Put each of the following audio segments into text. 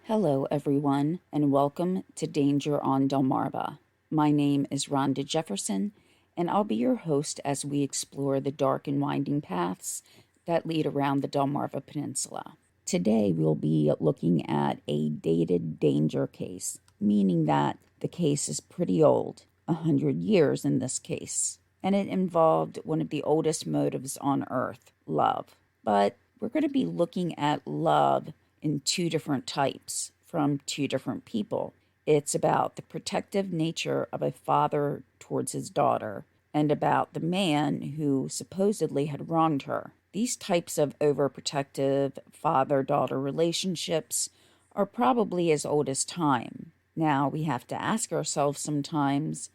Hello, everyone, and welcome to Danger on Delmarva. My name is Rhonda Jefferson, and I'll be your host as we explore the dark and winding paths that lead around the Delmarva Peninsula. Today, we'll be looking at a dated danger case, meaning that the case is pretty old, 100 years in this case, and it involved one of the oldest motives on Earth, love. But we're going to be looking at love in two different types from two different people. It's about the protective nature of a father towards his daughter and about the man who supposedly had wronged her. These types of overprotective father-daughter relationships are probably as old as time. Now, we have to ask ourselves sometimes,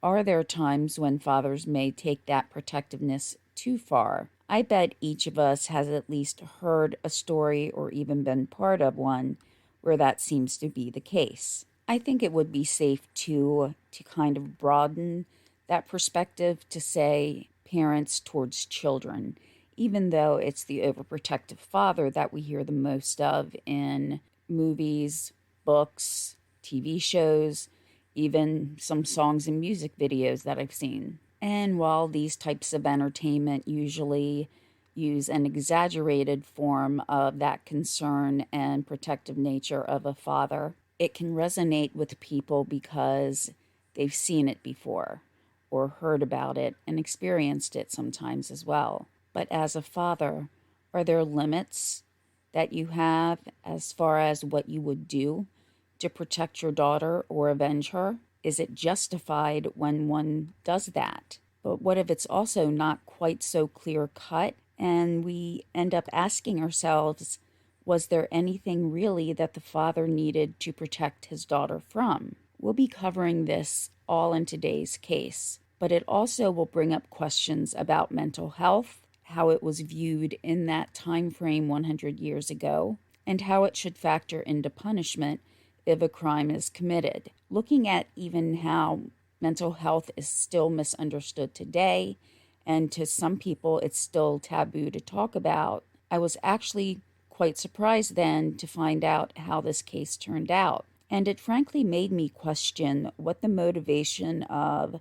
are there times when fathers may take that protectiveness too far? I bet each of us has at least heard a story or even been part of one where that seems to be the case. I think it would be safe to kind of broaden that perspective to say parents towards children, even though it's the overprotective father that we hear the most of in movies, books, TV shows, even some songs and music videos that I've seen. And while these types of entertainment usually use an exaggerated form of that concern and protective nature of a father, it can resonate with people because they've seen it before or heard about it and experienced it sometimes as well. But as a father, are there limits that you have as far as what you would do to protect your daughter or avenge her? Is it justified when one does that? But what if it's also not quite so clear cut and we end up asking ourselves, was there anything really that the father needed to protect his daughter from? We'll be covering this all in today's case, but it also will bring up questions about mental health, how it was viewed in that time frame 100 years ago, and how it should factor into punishment if a crime is committed. Looking at even how mental health is still misunderstood today, and to some people it's still taboo to talk about, I was actually quite surprised then to find out how this case turned out. And it frankly made me question what the motivation of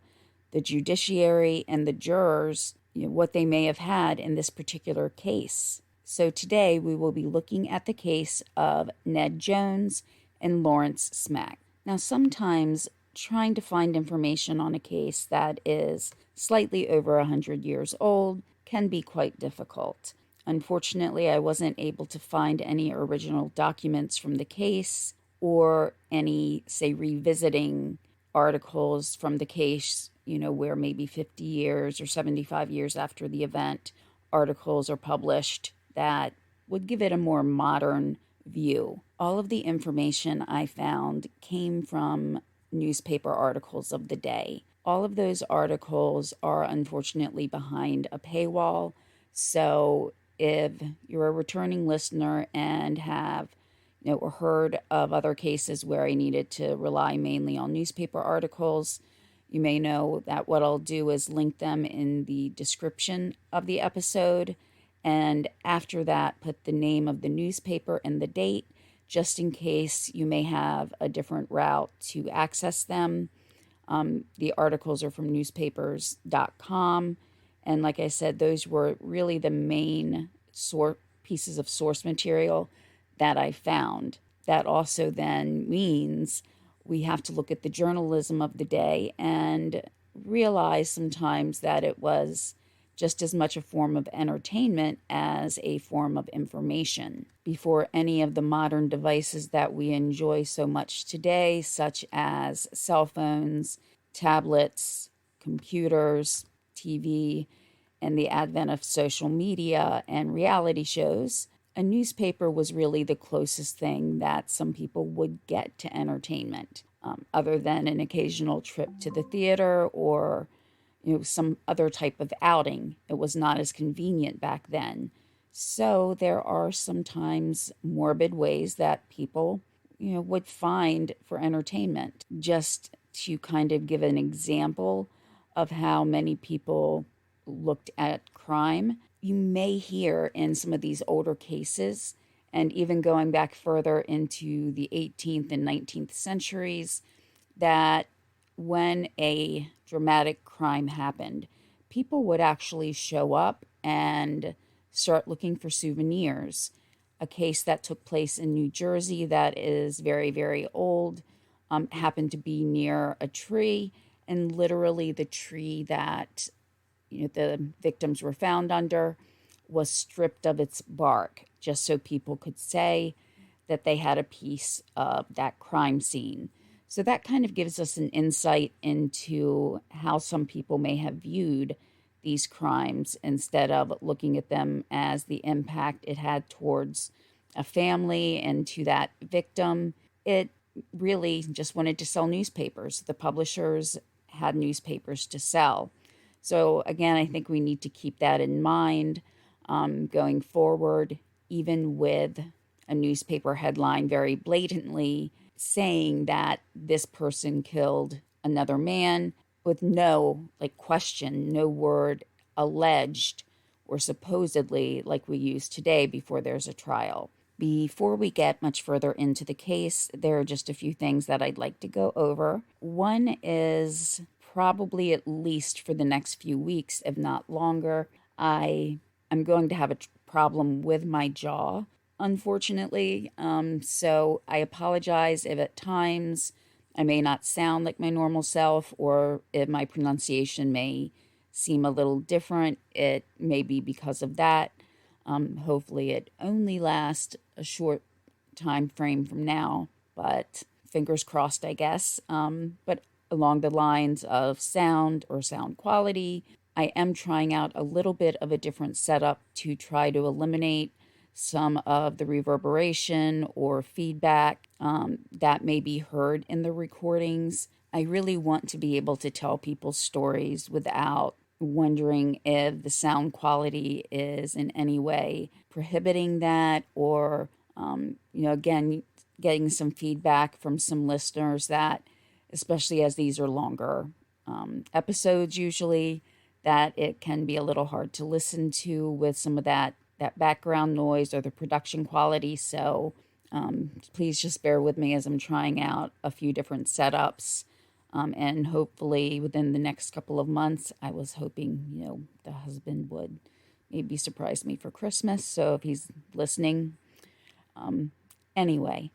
the judiciary and the jurors, what they may have had in this particular case. So today we will be looking at the case of Ned Jones and Lawrence Smack. Now, sometimes trying to find information on a case that is slightly over 100 years old can be quite difficult. Unfortunately, I wasn't able to find any original documents from the case or any, say, revisiting articles from the case, where maybe 50 years or 75 years after the event, articles are published that would give it a more modern view. All of the information I found came from newspaper articles of the day. All of those articles are unfortunately behind a paywall, so if you're a returning listener and have heard of other cases where I needed to rely mainly on newspaper articles, you may know that what I'll do is link them in the description of the episode, and after that put the name of the newspaper and the date, just in case you may have a different route to access them. The articles are from newspapers.com. And like I said, those were really the main pieces of source material that I found. That also then means we have to look at the journalism of the day and realize sometimes that it was just as much a form of entertainment as a form of information. Before any of the modern devices that we enjoy so much today, such as cell phones, tablets, computers, TV, and the advent of social media and reality shows, a newspaper was really the closest thing that some people would get to entertainment, other than an occasional trip to the theater or some other type of outing. It was not as convenient back then. So there are sometimes morbid ways that people, would find for entertainment. Just to kind of give an example of how many people looked at crime, you may hear in some of these older cases and even going back further into the 18th and 19th centuries, that when a dramatic crime happened, people would actually show up and start looking for souvenirs. A case that took place in New Jersey that is very, very old happened to be near a tree, and literally the tree that the victims were found under was stripped of its bark just so people could say that they had a piece of that crime scene. So that kind of gives us an insight into how some people may have viewed these crimes instead of looking at them as the impact it had towards a family and to that victim. It really just wanted to sell newspapers. The publishers had newspapers to sell. So again, I think we need to keep that in mind going forward, even with a newspaper headline very blatantly saying that this person killed another man with no question, no word alleged or supposedly like we use today before there's a trial. Before we get much further into the case, there are just a few things that I'd like to go over. One is probably at least for the next few weeks, if not longer, I am going to have a problem with my jaw, unfortunately. So I apologize if at times I may not sound like my normal self or if my pronunciation may seem a little different. It may be because of that. Hopefully it only lasts a short time frame from now, but fingers crossed, I guess. But along the lines of sound or sound quality, I am trying out a little bit of a different setup to try to eliminate some of the reverberation or feedback that may be heard in the recordings. I really want to be able to tell people's stories without wondering if the sound quality is in any way prohibiting that, or again, getting some feedback from some listeners that, especially as these are longer episodes usually, that it can be a little hard to listen to with some of that background noise or the production quality. So please just bear with me as I'm trying out a few different setups. And hopefully within the next couple of months, I was hoping, the husband would maybe surprise me for Christmas. So if he's listening, anyway,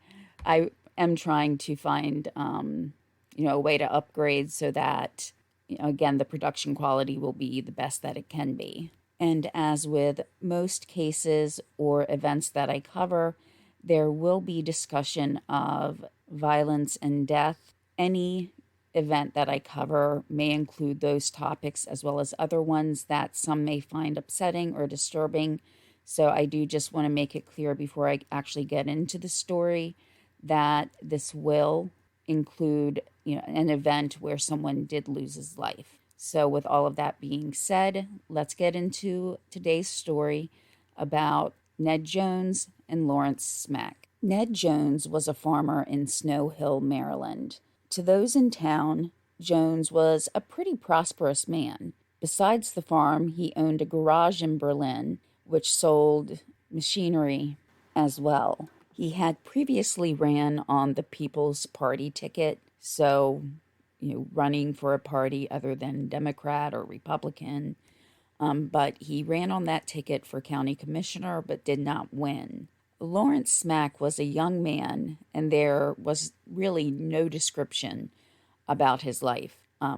I am trying to find, a way to upgrade so that, again, the production quality will be the best that it can be. And as with most cases or events that I cover, there will be discussion of violence and death. Any event that I cover may include those topics as well as other ones that some may find upsetting or disturbing. So I do just want to make it clear before I actually get into the story that this will include, an event where someone did lose his life. So with all of that being said, let's get into today's story about Ned Jones and Lawrence Smack. Ned Jones was a farmer in Snow Hill, Maryland. To those in town, Jones was a pretty prosperous man. Besides the farm, he owned a garage in Berlin, which sold machinery as well. He had previously ran on the People's Party ticket, so, running for a party other than Democrat or Republican. But he ran on that ticket for county commissioner, but did not win. Lawrence Smack was a young man, and there was really no description about his life.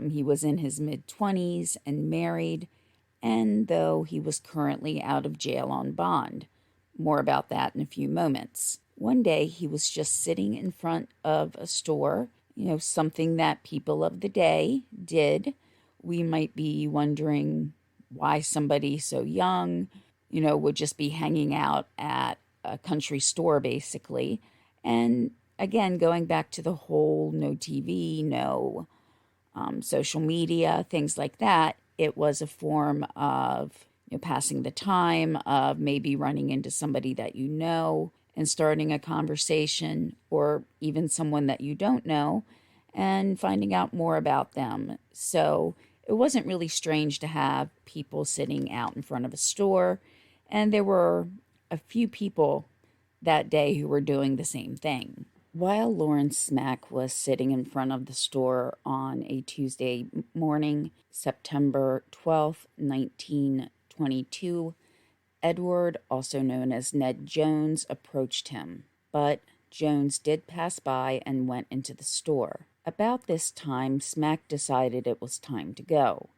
He was in his mid-20s and married, and though he was currently out of jail on bond. More about that in a few moments. One day, he was just sitting in front of a store, something that people of the day did. We might be wondering why somebody so young, would just be hanging out at a country store, basically. And again, going back to the whole no TV, no social media, things like that, it was a form of passing the time, of maybe running into somebody that and starting a conversation, or even someone that you don't know and finding out more about them. So it wasn't really strange to have people sitting out in front of a store, and there were a few people that day who were doing the same thing. While Lawrence Smack was sitting in front of the store on a Tuesday morning, September 12th, 1922, Edward, also known as Ned Jones, approached him, but Jones did pass by and went into the store. About this time, Smack decided it was time to go.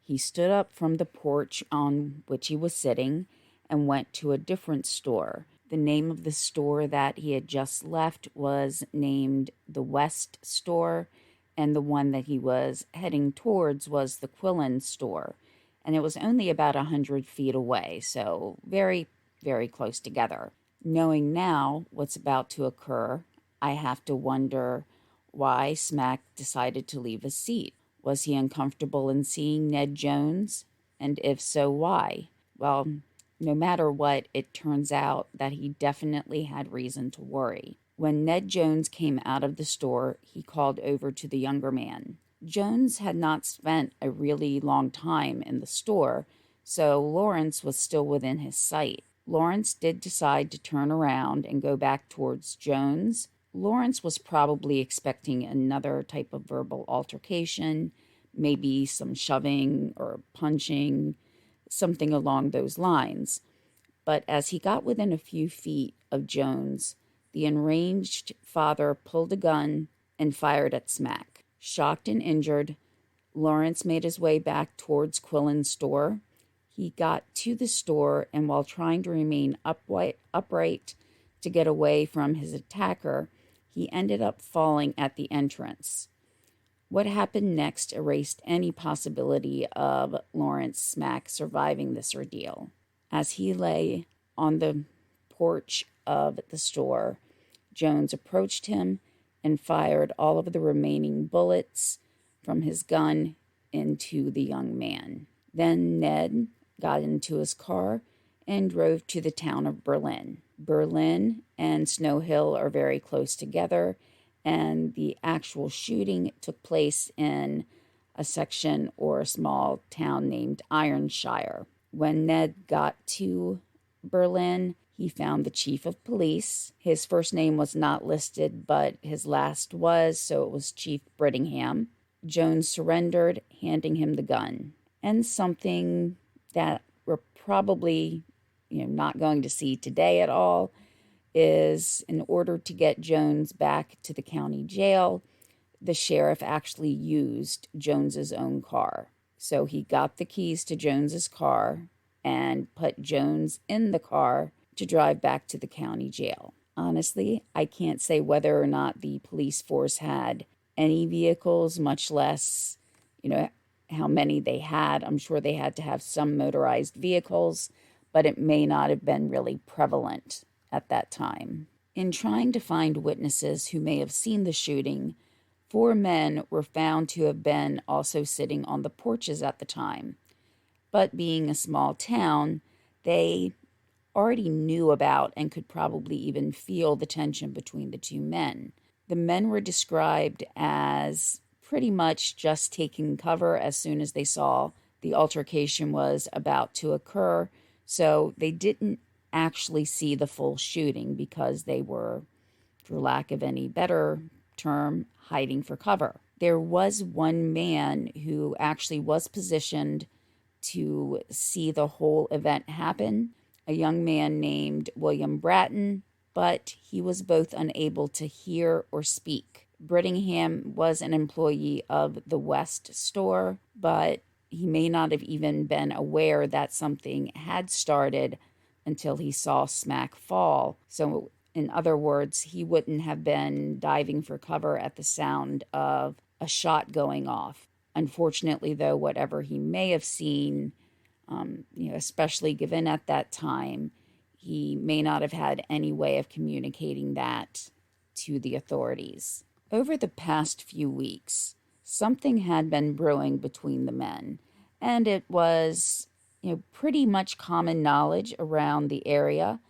He stood up from the porch on which he was sitting and went to a different store. The name of the store that he had just left was named the West Store, and the one that he was heading towards was the Quillen Store. And it was only about 100 feet away, so very, very close together. Knowing now what's about to occur, I have to wonder why Smack decided to leave his seat. Was he uncomfortable in seeing Ned Jones? And if so, why? Well, no matter what, it turns out that he definitely had reason to worry. When Ned Jones came out of the store, he called over to the younger man. Jones had not spent a really long time in the store, so Lawrence was still within his sight. Lawrence did decide to turn around and go back towards Jones. Lawrence was probably expecting another type of verbal altercation, maybe some shoving or punching, something along those lines. But as he got within a few feet of Jones, the enraged father pulled a gun and fired at Smack. Shocked and injured, Lawrence made his way back towards Quillen's store. He got to the store, and while trying to remain upright to get away from his attacker, he ended up falling at the entrance. What happened next erased any possibility of Lawrence Smack surviving this ordeal. As he lay on the porch of the store, Jones approached him and fired all of the remaining bullets from his gun into the young man. Then Ned got into his car and drove to the town of Berlin. Berlin and Snow Hill are very close together, and the actual shooting took place in a section or a small town named Ironshire. When Ned got to Berlin, he found the chief of police. His first name was not listed, but his last was, so it was Chief Brittingham. Jones surrendered, handing him the gun. And something that we're probably not going to see today at all is, in order to get Jones back to the county jail, the sheriff actually used Jones's own car. So he got the keys to Jones's car and put Jones in the car to drive back to the county jail. Honestly, I can't say whether or not the police force had any vehicles, much less, how many they had. I'm sure they had to have some motorized vehicles, but it may not have been really prevalent at that time. In trying to find witnesses who may have seen the shooting, 4 men were found to have been also sitting on the porches at the time. But being a small town, they already knew about and could probably even feel the tension between the 2 men. The men were described as pretty much just taking cover as soon as they saw the altercation was about to occur, so they didn't actually see the full shooting because they were, for lack of any better term, hiding for cover. There was one man who actually was positioned to see the whole event happen, a young man named William Bratton, but he was both unable to hear or speak. Brittingham was an employee of the West Store, but he may not have even been aware that something had started until he saw Smack fall. So, in other words, he wouldn't have been diving for cover at the sound of a shot going off. Unfortunately, though, whatever he may have seen, especially given at that time, he may not have had any way of communicating that to the authorities. Over the past few weeks, something had been brewing between the men, and it was, pretty much common knowledge around the area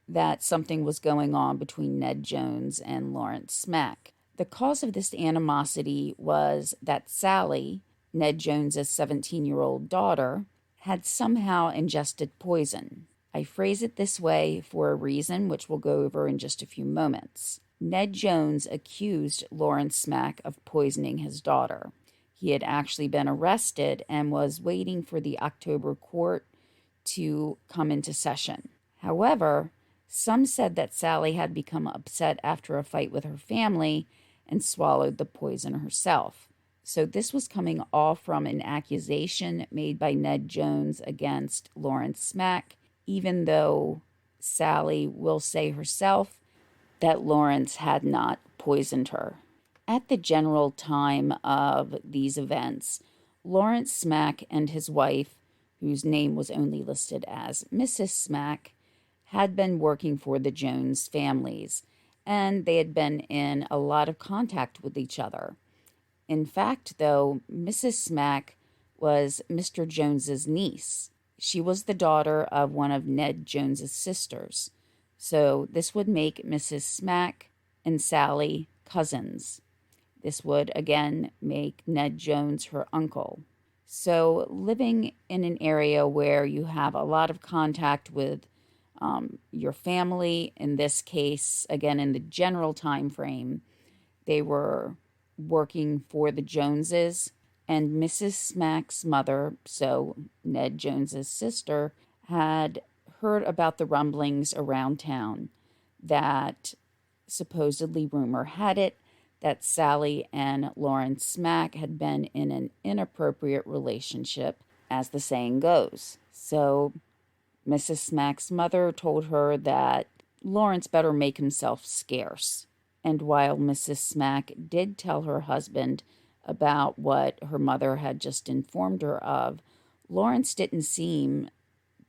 that something was going on between Ned Jones and Lawrence Smack. The cause of this animosity was that Sally, Ned Jones's 17-year-old daughter, had somehow ingested poison. I phrase it this way for a reason, which we'll go over in just a few moments. Ned Jones accused Lawrence Smack of poisoning his daughter. He had actually been arrested and was waiting for the October court to come into session. However, some said that Sally had become upset after a fight with her family and swallowed the poison herself. So this was coming all from an accusation made by Ned Jones against Lawrence Smack, even though Sally will say herself that Lawrence had not poisoned her. At the general time of these events, Lawrence Smack and his wife, whose name was only listed as Mrs. Smack, had been working for the Jones families, and they had been in a lot of contact with each other. In fact, though, Mrs. Smack was Mr. Jones's niece. She was the daughter of one of Ned Jones's sisters. So this would make Mrs. Smack and Sally cousins. This would, again, make Ned Jones her uncle. So living in an area where you have a lot of contact with your family, in this case, again, in the general time frame, they were working for the Joneses, and Mrs. Smack's mother, so Ned Jones's sister, had heard about the rumblings around town that supposedly rumor had it that Sally and Lawrence Smack had been in an inappropriate relationship, as the saying goes. So Mrs. Smack's mother told her that Lawrence better make himself scarce. And while Mrs. Smack did tell her husband about what her mother had just informed her of, Lawrence didn't seem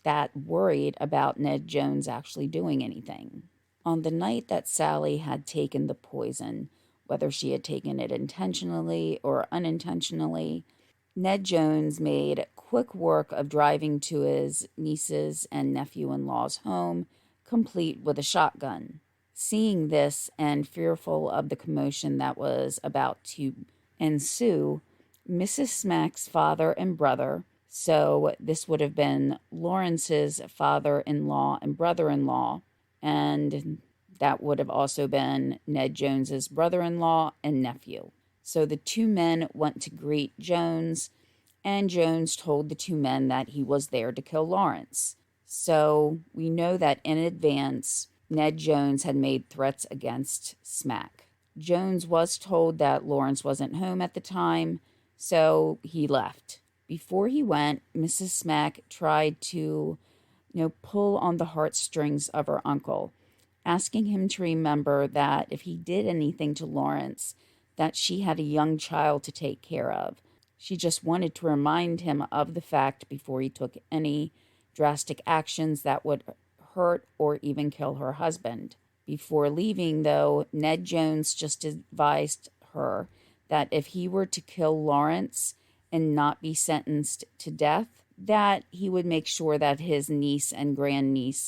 that worried about Ned Jones actually doing anything. On the night that Sally had taken the poison, whether she had taken it intentionally or unintentionally, Ned Jones made quick work of driving to his nieces and nephew-in-law's home, complete with a shotgun. Seeing this and fearful of the commotion that was about to ensue, Mrs. Smack's father and brother, so this would have been Lawrence's father-in-law and brother-in-law, and that would have also been Ned Jones's brother-in-law and nephew. So the two men went to greet Jones, and Jones told the two men that he was there to kill Lawrence. So we know that in advance, Ned Jones had made threats against Smack. Jones was told that Lawrence wasn't home at the time, so he left. Before he went, Mrs. Smack tried to, pull on the heartstrings of her uncle, asking him to remember that if he did anything to Lawrence, that she had a young child to take care of. She just wanted to remind him of the fact before he took any drastic actions that would hurt or even kill her husband. Before leaving, though, Ned Jones just advised her that if he were to kill Lawrence and not be sentenced to death, that he would make sure that his niece and grandnephew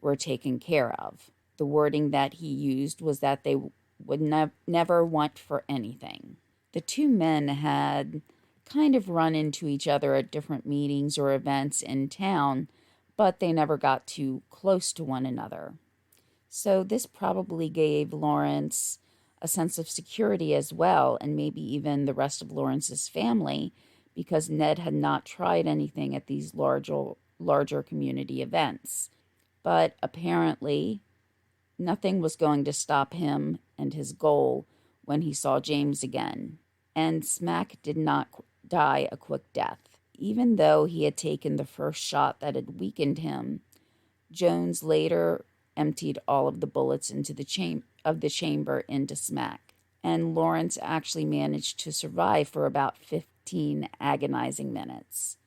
were taken care of. The wording that he used was that they would never want for anything. The two men had kind of run into each other at different meetings or events in town, but they never got too close to one another. So this probably gave Lawrence a sense of security as well, and maybe even the rest of Lawrence's family, because Ned had not tried anything at these larger community events. But apparently, nothing was going to stop him and his goal when he saw James again. And Smack did not die a quick death. Even though he had taken the first shot that had weakened him, Jones later emptied all of the bullets into the chamber into Smack. And Lawrence actually managed to survive for about 15 agonizing minutes.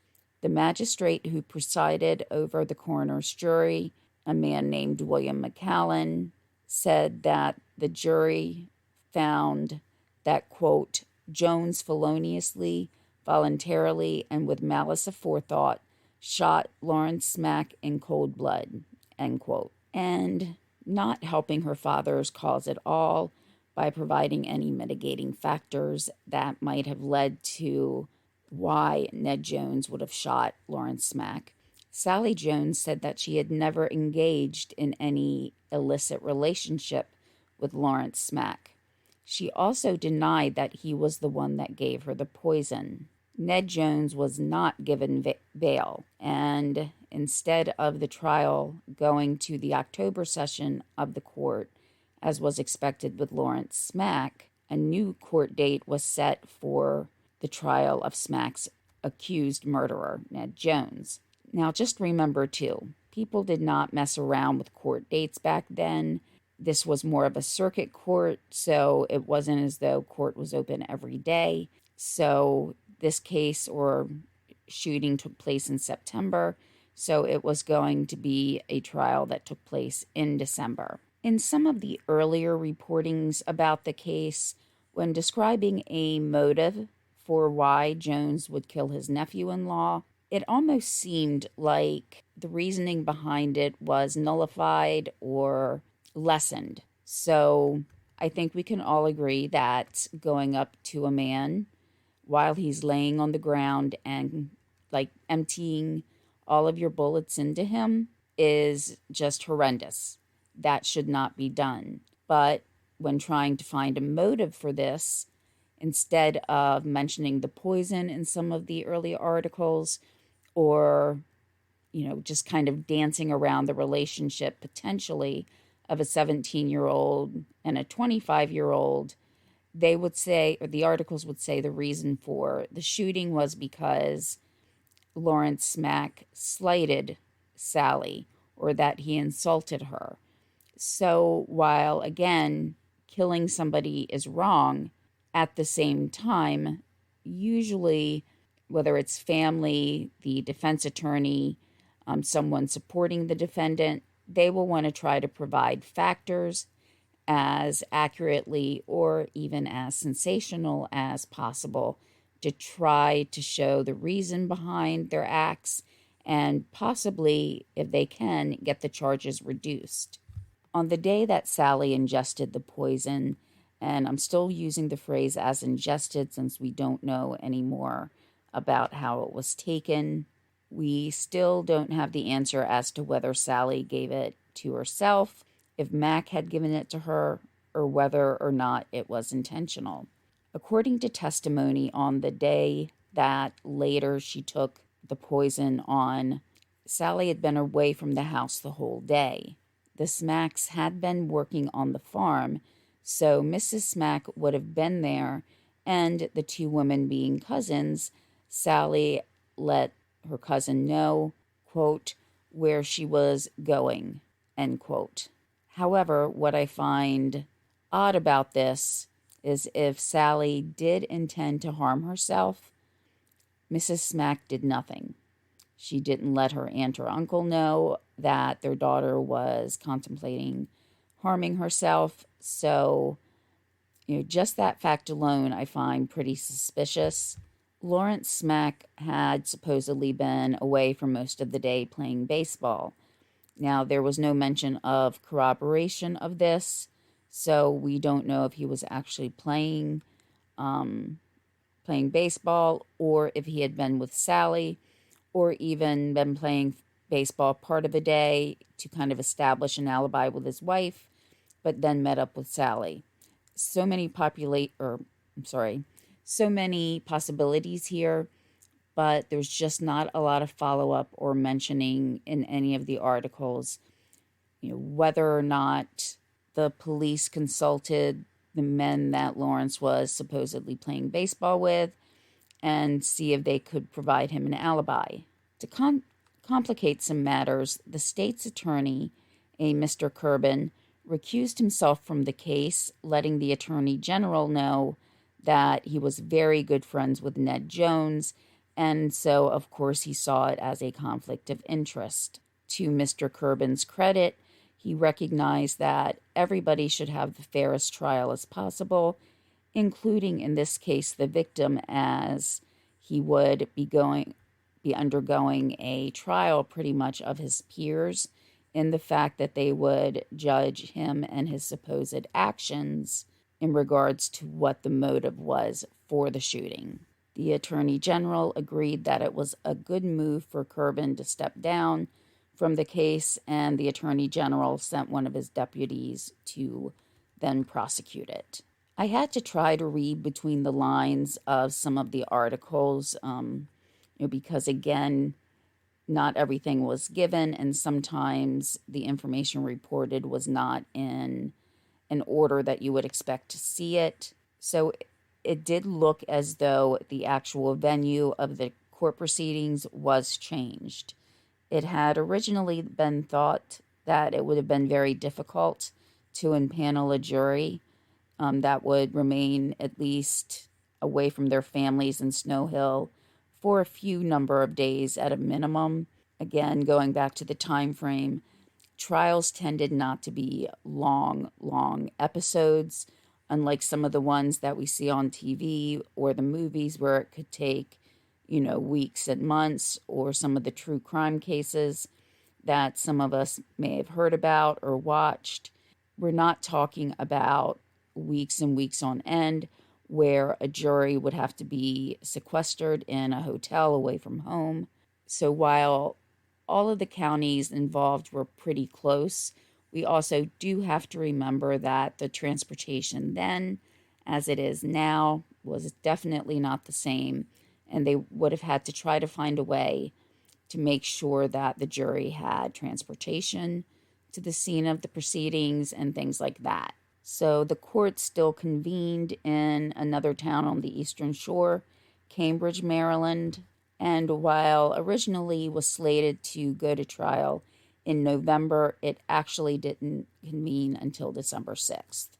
The magistrate who presided over the coroner's jury, a man named William McCallan, said that the jury found that, quote, Jones feloniously, voluntarily, and with malice aforethought shot Lawrence Smack in cold blood, end quote. And not helping her father's cause at all by providing any mitigating factors that might have led to why Ned Jones would have shot Lawrence Smack, Sally Jones said that she had never engaged in any illicit relationship with Lawrence Smack. She also denied that he was the one that gave her the poison. Ned Jones was not given bail, and instead of the trial going to the October session of the court, as was expected with Lawrence Smack, a new court date was set for the trial of Smack's accused murderer, Ned Jones. Now, just remember, too, people did not mess around with court dates back then. This was more of a circuit court, so it wasn't as though court was open every day. So this case or shooting took place in September, so it was going to be a trial that took place in December. In some of the earlier reportings about the case, when describing a motive for why Jones would kill his nephew-in-law, it almost seemed like the reasoning behind it was nullified or lessened. So I think we can all agree that going up to a man while he's laying on the ground and like emptying all of your bullets into him is just horrendous. That should not be done. But when trying to find a motive for this, instead of mentioning the poison in some of the early articles or, just kind of dancing around the relationship potentially of a 17-year-old and a 25-year-old, they would say, or the articles would say, the reason for the shooting was because Lawrence Smack slighted Sally or that he insulted her. So while, again, killing somebody is wrong, at the same time, usually, whether it's family, the defense attorney, someone supporting the defendant, they will want to try to provide factors as accurately or even as sensational as possible to try to show the reason behind their acts and possibly, if they can, get the charges reduced. On the day that Sally ingested the poison, and I'm still using the phrase as ingested since we don't know anymore about how it was taken, we still don't have the answer as to whether Sally gave it to herself, if Mac had given it to her, or whether or not it was intentional. According to testimony on the day that later she took the poison on, Sally had been away from the house the whole day. The Smacks had been working on the farm, so Mrs. Smack would have been there, and the two women being cousins, Sally let her cousin know, quote, where she was going, end quote. However, what I find odd about this is if Sally did intend to harm herself, Mrs. Smack did nothing. She didn't let her aunt or uncle know that their daughter was contemplating harming herself. So, just that fact alone I find pretty suspicious. Lawrence Smack had supposedly been away for most of the day playing baseball. Now, there was no mention of corroboration of this, so we don't know if he was actually playing baseball or if he had been with Sally or even been playing baseball part of the day to kind of establish an alibi with his wife, but then met up with Sally. So many possibilities here, but there's just not a lot of follow-up or mentioning in any of the articles, whether or not the police consulted the men that Lawrence was supposedly playing baseball with and see if they could provide him an alibi. To complicate some matters, the state's attorney, a Mr. Kerbin, recused himself from the case, letting the attorney general know that he was very good friends with Ned Jones, and so, of course, he saw it as a conflict of interest. To Mr. Kerbin's credit, he recognized that everybody should have the fairest trial as possible, including, in this case, the victim, as he would be undergoing a trial pretty much of his peers in the fact that they would judge him and his supposed actions in regards to what the motive was for the shooting. The Attorney General agreed that it was a good move for Corbin to step down from the case, and the Attorney General sent one of his deputies to then prosecute it. I had to try to read between the lines of some of the articles, because again, not everything was given, and sometimes the information reported was not in an order that you would expect to see it. So it did look as though the actual venue of the court proceedings was changed. It had originally been thought that it would have been very difficult to impanel a jury that would remain at least away from their families in Snow Hill for a few number of days at a minimum. Again, going back to the time frame, trials tended not to be long episodes, unlike some of the ones that we see on TV or the movies where it could take, weeks and months, or some of the true crime cases that some of us may have heard about or watched. We're not talking about weeks and weeks on end where a jury would have to be sequestered in a hotel away from home. So while all of the counties involved were pretty close, we also do have to remember that the transportation then, as it is now, was definitely not the same, and they would have had to try to find a way to make sure that the jury had transportation to the scene of the proceedings and things like that. So the court still convened in another town on the Eastern Shore, Cambridge, Maryland, and while originally was slated to go to trial in November, it actually didn't convene until December 6th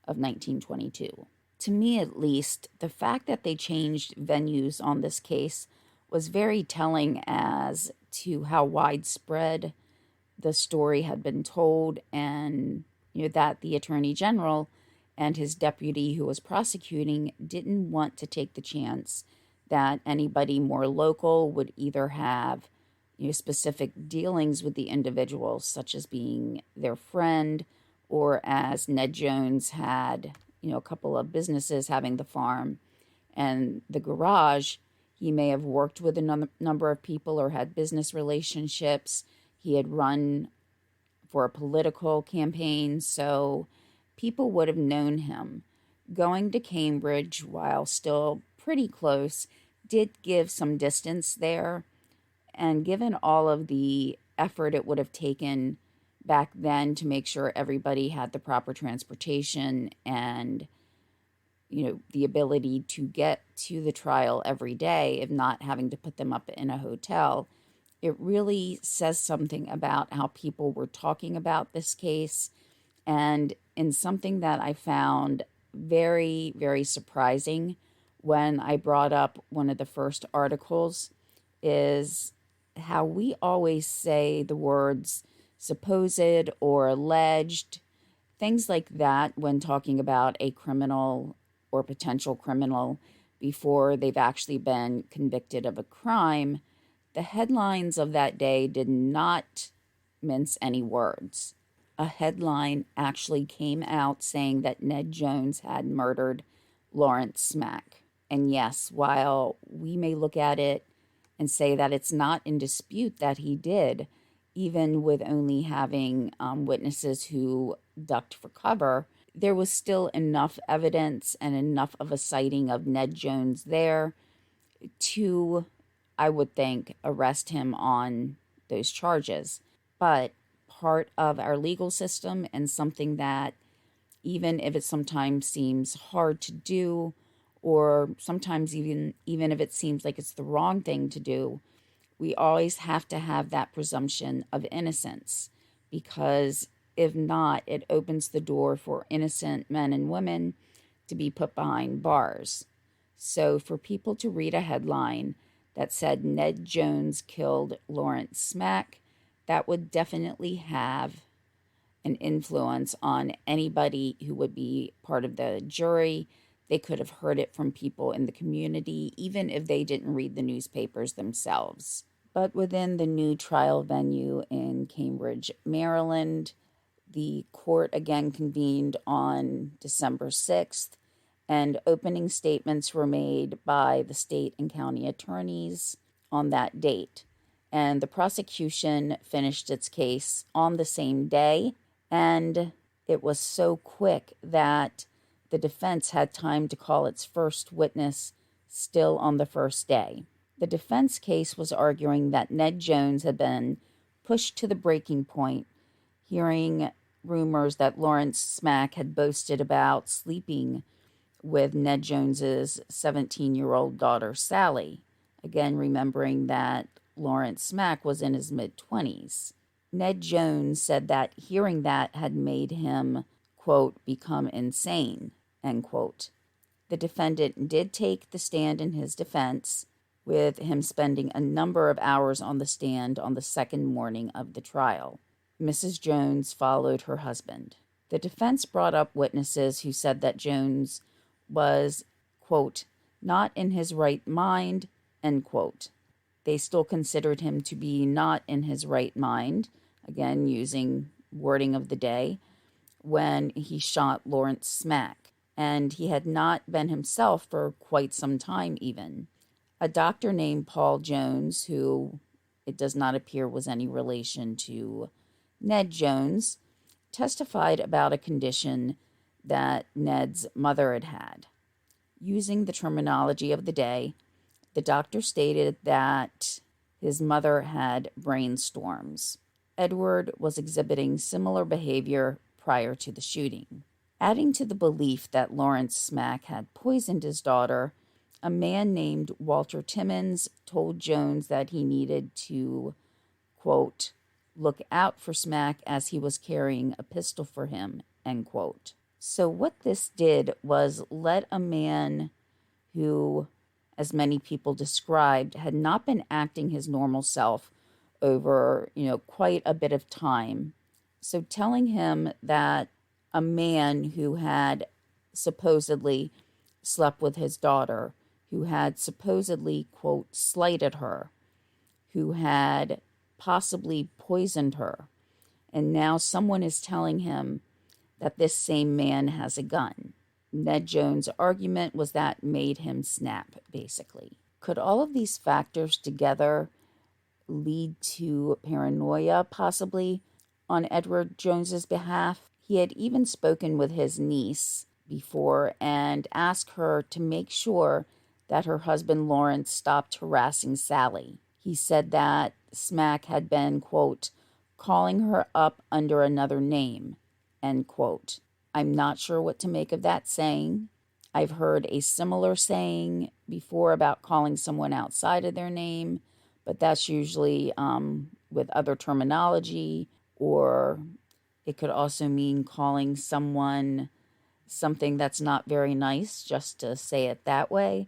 of 1922. To me, at least, the fact that they changed venues on this case was very telling as to how widespread the story had been told, and that the Attorney General and his deputy who was prosecuting didn't want to take the chance that anybody more local would either have specific dealings with the individuals, such as being their friend, or as Ned Jones had a couple of businesses, having the farm and the garage. He may have worked with a number of people or had business relationships. He had run for a political campaign, so people would have known him. Going to Cambridge, while still pretty close, did give some distance there, and given all of the effort it would have taken back then to make sure everybody had the proper transportation and the ability to get to the trial every day, if not having to put them up in a hotel, it really says something about how people were talking about this case. And in something that I found very, very surprising when I brought up one of the first articles is how we always say the words supposed or alleged, things like that, when talking about a criminal or potential criminal before they've actually been convicted of a crime. The headlines of that day did not mince any words. A headline actually came out saying that Ned Jones had murdered Lawrence Smack. And yes, while we may look at it and say that it's not in dispute that he did, even with only having witnesses who ducked for cover, there was still enough evidence and enough of a sighting of Ned Jones there to, I would think, arrest him on those charges. But part of our legal system, and something that, even if it sometimes seems hard to do, or sometimes even if it seems like it's the wrong thing to do, we always have to have that presumption of innocence, because if not, it opens the door for innocent men and women to be put behind bars. So for people to read a headline that said Ned Jones killed Lawrence Smack, that would definitely have an influence on anybody who would be part of the jury. They could have heard it from people in the community, even if they didn't read the newspapers themselves. But within the new trial venue in Cambridge, Maryland, the court again convened on December 6th, and opening statements were made by the state and county attorneys on that date. And the prosecution finished its case on the same day, and it was so quick that the defense had time to call its first witness still on the first day. The defense case was arguing that Ned Jones had been pushed to the breaking point, hearing rumors that Lawrence Smack had boasted about sleeping with Ned Jones's 17-year-old daughter, Sally. Again, remembering that Lawrence Smack was in his mid-20s. Ned Jones said that hearing that had made him, quote, become insane, end quote. The defendant did take the stand in his defense, with him spending a number of hours on the stand on the second morning of the trial. Mrs. Jones followed her husband. The defense brought up witnesses who said that Jones was, quote, not in his right mind, end quote. They still considered him to be not in his right mind, again using wording of the day, when he shot Lawrence Smack, and he had not been himself for quite some time even. A doctor named Paul Jones, who it does not appear was any relation to Ned Jones, testified about a condition that Ned's mother had had. Using the terminology of the day, the doctor stated that his mother had brainstorms. Edward was exhibiting similar behavior prior to the shooting. Adding to the belief that Lawrence Smack had poisoned his daughter, a man named Walter Timmons told Jones that he needed to, quote, look out for Smack as he was carrying a pistol for him, end quote. So what this did was let a man who, as many people described, had not been acting his normal self over, quite a bit of time. So telling him that a man who had supposedly slept with his daughter, who had supposedly, quote, slighted her, who had possibly poisoned her, and now someone is telling him that this same man has a gun. Ned Jones' argument was that made him snap, basically. Could all of these factors together lead to paranoia, possibly, on Edward Jones's behalf? He had even spoken with his niece before and asked her to make sure that her husband Lawrence stopped harassing Sally. He said that Smack had been, quote, calling her up under another name, end quote. I'm not sure what to make of that saying. I've heard a similar saying before about calling someone outside of their name, but that's usually with other terminology, or it could also mean calling someone something that's not very nice, just to say it that way,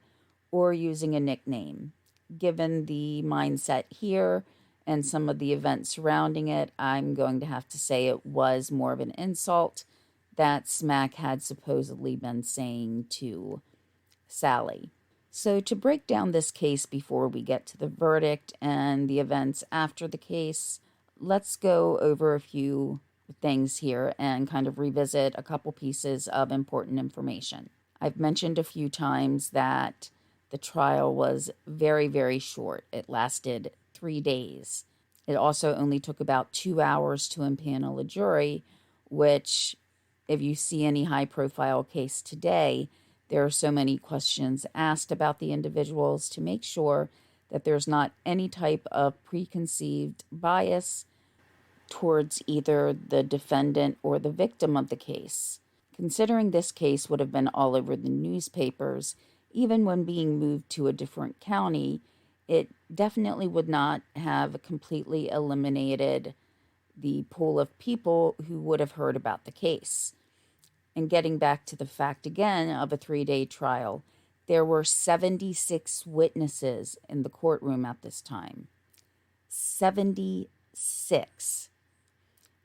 or using a nickname. Given the mindset here and some of the events surrounding it, I'm going to have to say it was more of an insult that Smack had supposedly been saying to Sally. So to break down this case before we get to the verdict and the events after the case, let's go over a few things here and kind of revisit a couple pieces of important information. I've mentioned a few times that the trial was very, very short. It lasted 3 days. It also only took about 2 hours to impanel a jury, which, if you see any high-profile case today, there are so many questions asked about the individuals to make sure that there's not any type of preconceived bias towards either the defendant or the victim of the case. Considering this case would have been all over the newspapers, even when being moved to a different county, it definitely would not have completely eliminated the pool of people who would have heard about the case. And getting back to the fact again of a 3-day trial, there were 76 witnesses in the courtroom at this time. 76.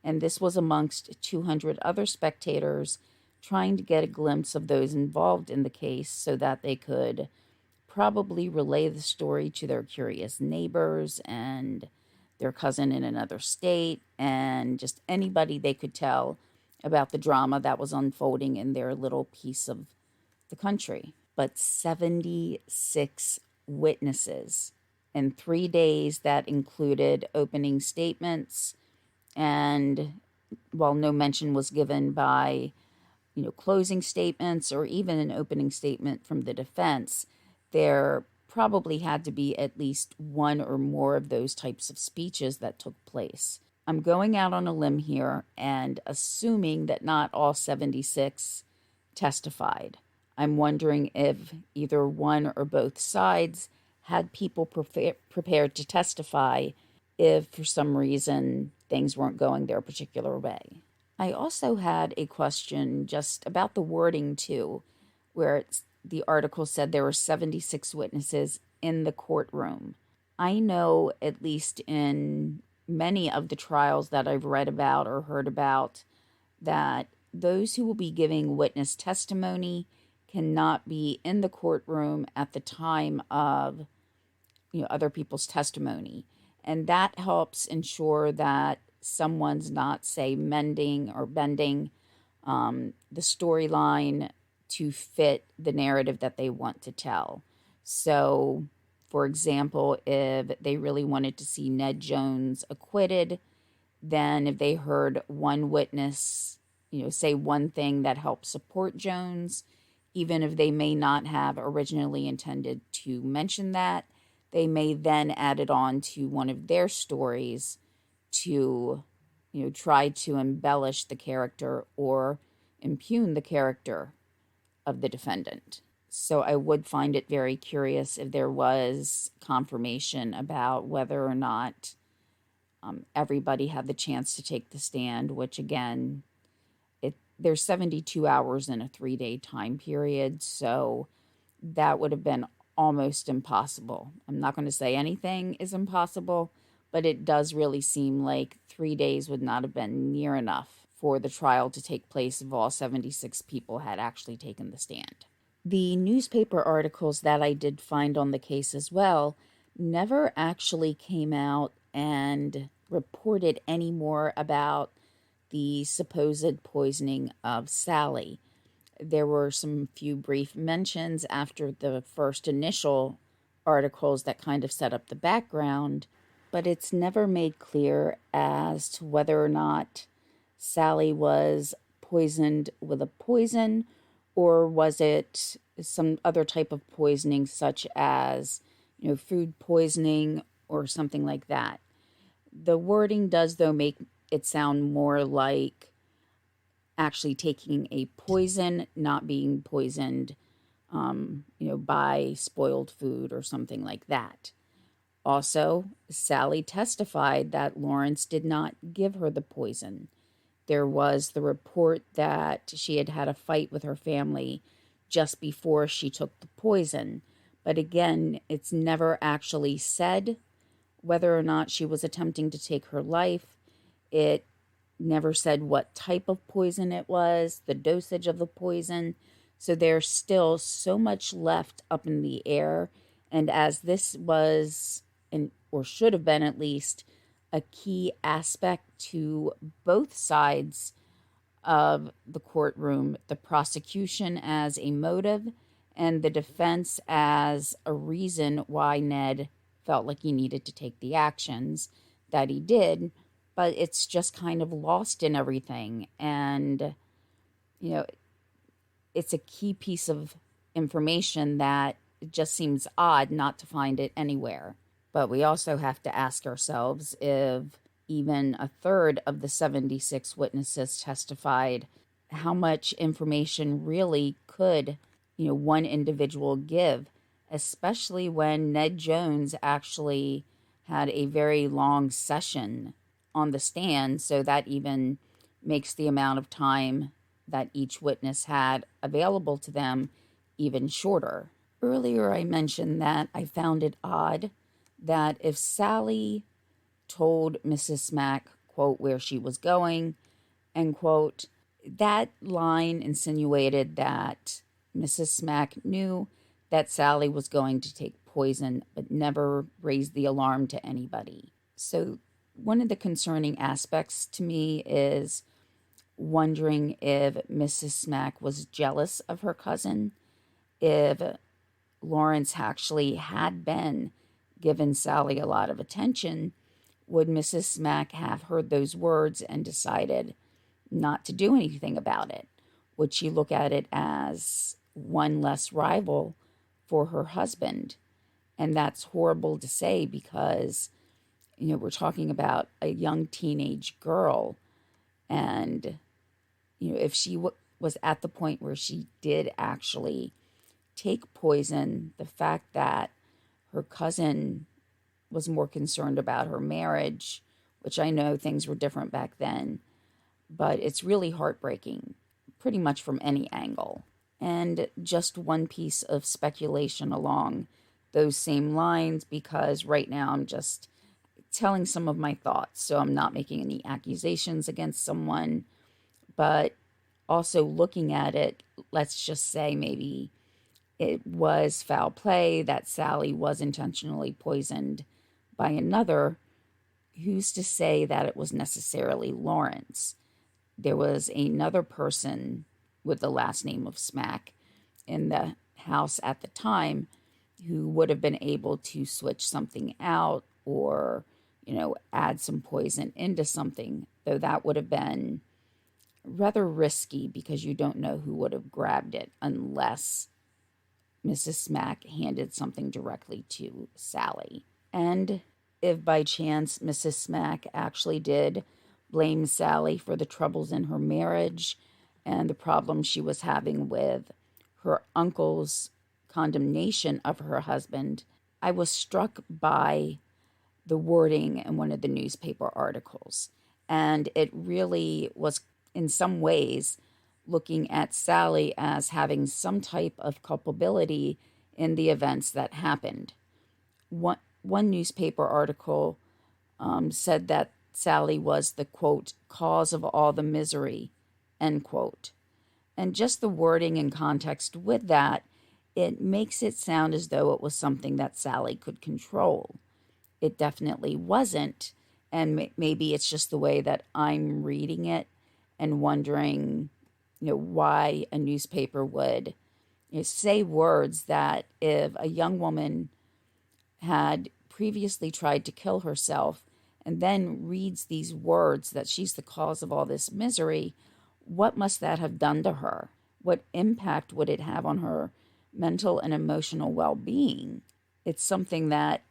And this was amongst 200 other spectators trying to get a glimpse of those involved in the case so that they could probably relay the story to their curious neighbors and their cousin in another state and just anybody they could tell about the drama that was unfolding in their little piece of the country. But 76 witnesses in 3 days that included opening statements, and while no mention was given by closing statements or even an opening statement from the defense, there probably had to be at least one or more of those types of speeches that took place. I'm going out on a limb here and assuming that not all 76 testified. I'm wondering if either one or both sides had people prepared to testify if for some reason things weren't going their particular way. I also had a question just about the wording too, where the article said there were 76 witnesses in the courtroom. I know, at least in many of the trials that I've read about or heard about, that those who will be giving witness testimony cannot be in the courtroom at the time of other people's testimony. And that helps ensure that someone's not, say, mending or bending the storyline to fit the narrative that they want to tell. So, for example, if they really wanted to see Ned Jones acquitted, then if they heard one witness, say one thing that helped support Jones, even if they may not have originally intended to mention that, they may then add it on to one of their stories to, try to embellish the character or impugn the character of the defendant. So I would find it very curious if there was confirmation about whether or not everybody had the chance to take the stand, which again, there's 72 hours in a 3-day time period, so that would have been almost impossible. I'm not going to say anything is impossible, but it does really seem like 3 days would not have been near enough for the trial to take place if all 76 people had actually taken the stand. The newspaper articles that I did find on the case as well never actually came out and reported any more about the supposed poisoning of Sally. There were some few brief mentions after the first initial articles that kind of set up the background, but it's never made clear as to whether or not Sally was poisoned with a poison, or was it some other type of poisoning such as, food poisoning or something like that. The wording does, though, make it sound more like actually taking a poison, not being poisoned, by spoiled food or something like that. Also, Sally testified that Lawrence did not give her the poison. There was the report that she had had a fight with her family just before she took the poison. But again, it's never actually said whether or not she was attempting to take her life. It never said what type of poison it was, the dosage of the poison. So there's still so much left up in the air. And as this was, or should have been at least, a key aspect to both sides of the courtroom, the prosecution as a motive and the defense as a reason why Ned felt like he needed to take the actions that he did, but it's just kind of lost in everything. And, it's a key piece of information that it just seems odd not to find it anywhere. But we also have to ask ourselves if even a third of the 76 witnesses testified, how much information really could, one individual give, especially when Ned Jones actually had a very long session on the stand, so that even makes the amount of time that each witness had available to them even shorter. Earlier I mentioned that I found it odd that if Sally told Mrs. Smack, quote, where she was going, end quote, that line insinuated that Mrs. Smack knew that Sally was going to take poison, but never raised the alarm to anybody. So one of the concerning aspects to me is wondering if Mrs. Smack was jealous of her cousin if Lawrence actually had been given Sally a lot of attention, would Mrs. Smack have heard those words and decided not to do anything about it? Would she look at it as one less rival for her husband? And that's horrible to say because, we're talking about a young teenage girl. And, if she was at the point where she did actually take poison, the fact that her cousin was more concerned about her marriage, which I know things were different back then, but it's really heartbreaking, pretty much from any angle. And just one piece of speculation along those same lines, because right now I'm just telling some of my thoughts, so I'm not making any accusations against someone, but also looking at it, let's just say maybe it was foul play, that Sally was intentionally poisoned by another. Who's to say that it was necessarily Lawrence? There was another person with the last name of Smack in the house at the time who would have been able to switch something out or, add some poison into something, though that would have been rather risky because you don't know who would have grabbed it unless Mrs. Smack handed something directly to Sally. And if by chance Mrs. Smack actually did blame Sally for the troubles in her marriage and the problems she was having with her uncle's condemnation of her husband, I was struck by the wording in one of the newspaper articles. And it really was, in some ways, looking at Sally as having some type of culpability in the events that happened. One newspaper article said that Sally was the, quote, cause of all the misery, end quote. And just the wording and context with that, it makes it sound as though it was something that Sally could control. It definitely wasn't, and maybe it's just the way that I'm reading it and wondering, why a newspaper would say words that if a young woman had previously tried to kill herself and then reads these words that she's the cause of all this misery, what must that have done to her? What impact would it have on her mental and emotional well-being? It's something that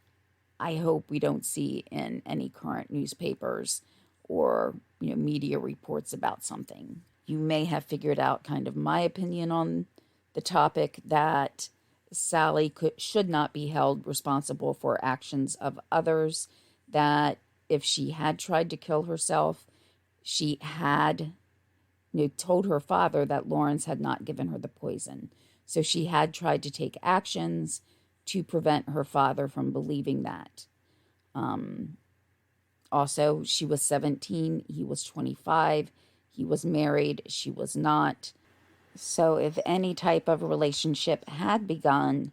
I hope we don't see in any current newspapers or, media reports about something. You may have figured out kind of my opinion on the topic, that Sally should not be held responsible for actions of others, that if she had tried to kill herself, she had told her father that Lawrence had not given her the poison. So she had tried to take actions to prevent her father from believing that. Also, she was 17, he was 25, he was married, she was not. So if any type of relationship had begun,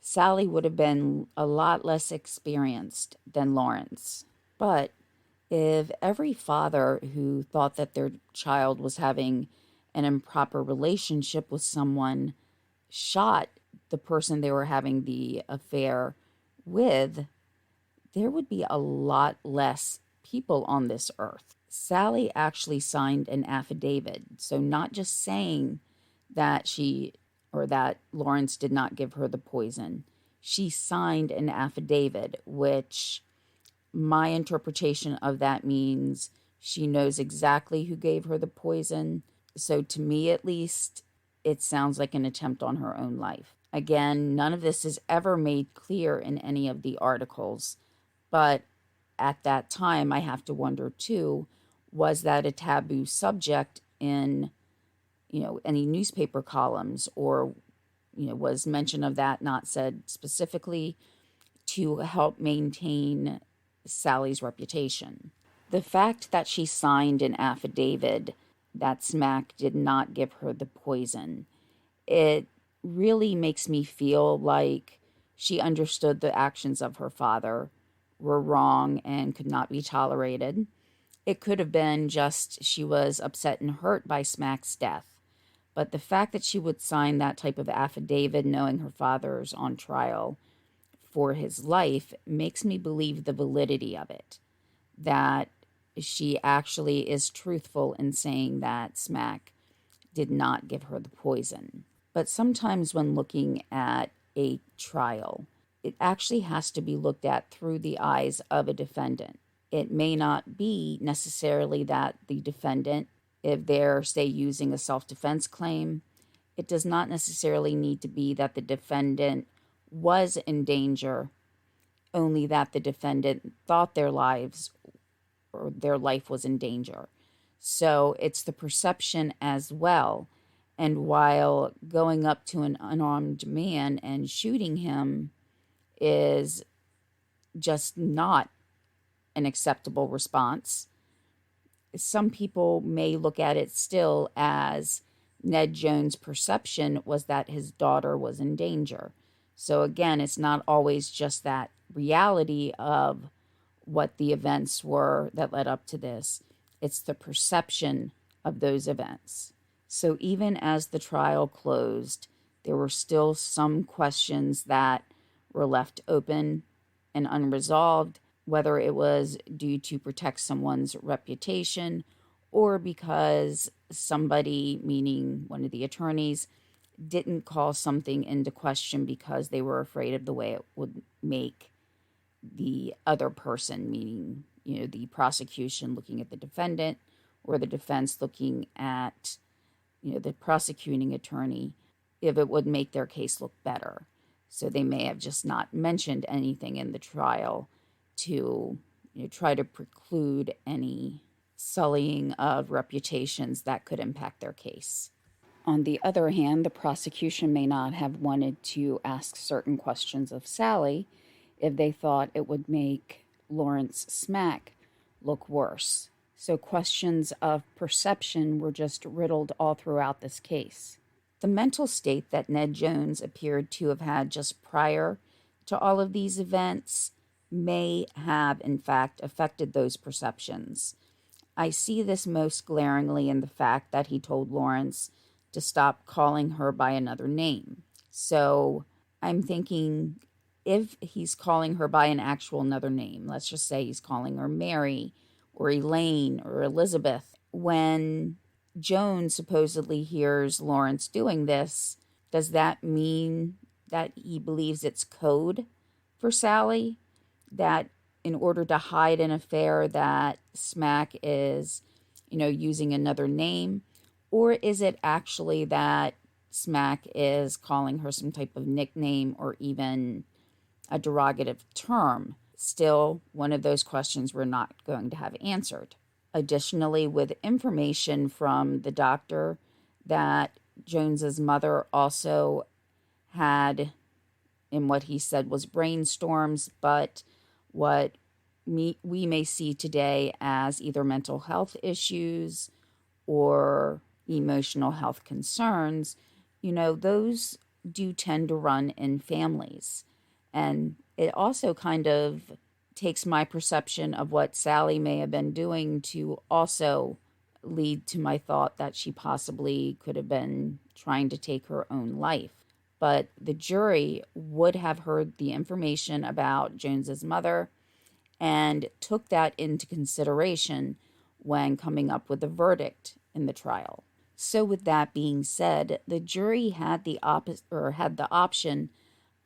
Sally would have been a lot less experienced than Lawrence. But if every father who thought that their child was having an improper relationship with someone shot the person they were having the affair with, there would be a lot less people on this earth. Sally actually signed an affidavit, so not just saying that that Lawrence did not give her the poison. She signed an affidavit, which my interpretation of that means she knows exactly who gave her the poison. So to me, at least, it sounds like an attempt on her own life. Again, none of this is ever made clear in any of the articles, but at that time, I have to wonder too, was that a taboo subject in, any newspaper columns, or, was mention of that not said specifically to help maintain Sally's reputation? The fact that she signed an affidavit that Smack did not give her the poison, it really makes me feel like she understood the actions of her father were wrong and could not be tolerated. It could have been just she was upset and hurt by Smack's death. But the fact that she would sign that type of affidavit knowing her father's on trial for his life makes me believe the validity of it, that she actually is truthful in saying that Smack did not give her the poison. But sometimes when looking at a trial, it actually has to be looked at through the eyes of a defendant. It may not be necessarily that the defendant, if they're, say, using a self-defense claim, it does not necessarily need to be that the defendant was in danger, only that the defendant thought their lives or their life was in danger. So it's the perception as well. And while going up to an unarmed man and shooting him is just not an acceptable response, some people may look at it still as Ned Jones' perception was that his daughter was in danger. So again, it's not always just that reality of what the events were that led up to this. It's the perception of those events. So even as the trial closed, there were still some questions that were left open and unresolved, whether it was due to protect someone's reputation or because somebody, meaning one of the attorneys, didn't call something into question because they were afraid of the way it would make the other person, meaning, the prosecution looking at the defendant or the defense looking at, the prosecuting attorney, if it would make their case look better. So they may have just not mentioned anything in the trial to try to preclude any sullying of reputations that could impact their case. On the other hand, the prosecution may not have wanted to ask certain questions of Sally if they thought it would make Lawrence Smack look worse. So questions of perception were just riddled all throughout this case. The mental state that Ned Jones appeared to have had just prior to all of these events may have, in fact, affected those perceptions. I see this most glaringly in the fact that he told Lawrence to stop calling her by another name. So I'm thinking, if he's calling her by an actual another name, let's just say he's calling her Mary or Elaine or Elizabeth, when Jones supposedly hears Lawrence doing this, does that mean that he believes it's code for Sally? That in order to hide an affair that Smack is, using another name? Or is it actually that Smack is calling her some type of nickname or even a derogative term? Still, one of those questions we're not going to have answered. Additionally, with information from the doctor that Jones's mother also had, in what he said was brainstorms, but what we may see today as either mental health issues or emotional health concerns, those do tend to run in families. And it also kind of takes my perception of what Sally may have been doing to also lead to my thought that she possibly could have been trying to take her own life. But the jury would have heard the information about Jones's mother and took that into consideration when coming up with the verdict in the trial. So with that being said, the jury had the option